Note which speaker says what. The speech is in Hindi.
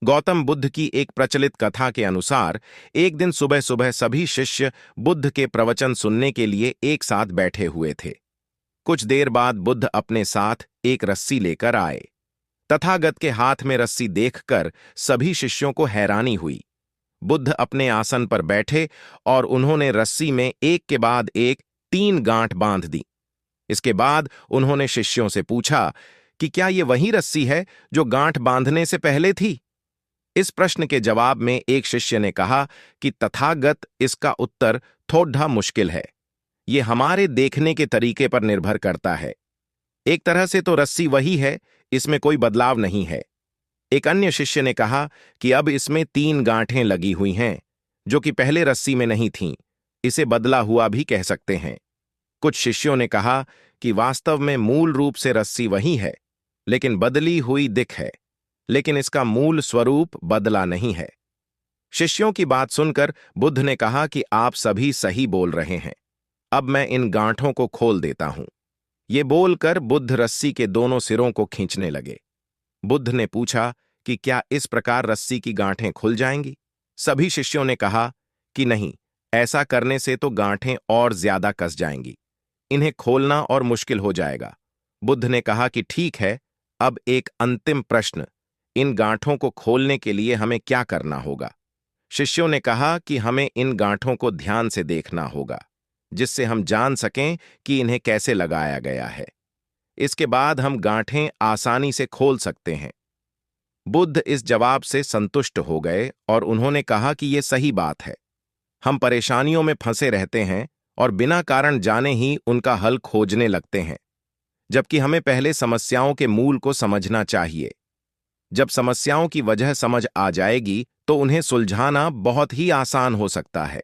Speaker 1: गौतम बुद्ध की एक प्रचलित कथा के अनुसार एक दिन सुबह सुबह सभी शिष्य बुद्ध के प्रवचन सुनने के लिए एक साथ बैठे हुए थे। कुछ देर बाद बुद्ध अपने साथ एक रस्सी लेकर आए। तथागत के हाथ में रस्सी देखकर सभी शिष्यों को हैरानी हुई। बुद्ध अपने आसन पर बैठे और उन्होंने रस्सी में एक के बाद एक 3 गांठ बांध दी। इसके बाद उन्होंने शिष्यों से पूछा कि क्या ये वही रस्सी है जो गांठ बांधने से पहले थी? इस प्रश्न के जवाब में एक शिष्य ने कहा कि तथागत, इसका उत्तर थोड़ा मुश्किल है। ये हमारे देखने के तरीके पर निर्भर करता है। एक तरह से तो रस्सी वही है, इसमें कोई बदलाव नहीं है। एक अन्य शिष्य ने कहा कि अब इसमें 3 गांठें लगी हुई हैं, जो कि पहले रस्सी में नहीं थीं। इसे बदला हुआ भी कह सकते हैं। कुछ शिष्यों ने कहा कि वास्तव में मूल रूप से रस्सी वही है, लेकिन बदली हुई दिख है, लेकिन इसका मूल स्वरूप बदला नहीं है। शिष्यों की बात सुनकर बुद्ध ने कहा कि आप सभी सही बोल रहे हैं। अब मैं इन गांठों को खोल देता हूं। ये बोलकर बुद्ध रस्सी के दोनों सिरों को खींचने लगे। बुद्ध ने पूछा कि क्या इस प्रकार रस्सी की गांठें खुल जाएंगी? सभी शिष्यों ने कहा कि नहीं, ऐसा करने से तो गांठें और ज्यादा कस जाएंगी। इन्हें खोलना और मुश्किल हो जाएगा। बुद्ध ने कहा कि ठीक है, अब एक अंतिम प्रश्न, इन गांठों को खोलने के लिए हमें क्या करना होगा? शिष्यों ने कहा कि हमें इन गांठों को ध्यान से देखना होगा, जिससे हम जान सकें कि इन्हें कैसे लगाया गया है। इसके बाद हम गांठें आसानी से खोल सकते हैं। बुद्ध इस जवाब से संतुष्ट हो गए और उन्होंने कहा कि यह सही बात है। हम परेशानियों में फंसे रहते हैं और बिना कारण जाने ही उनका हल खोजने लगते हैं, जबकि हमें पहले समस्याओं के मूल को समझना चाहिए। जब समस्याओं की वजह समझ आ जाएगी तो उन्हें सुलझाना बहुत ही आसान हो सकता है।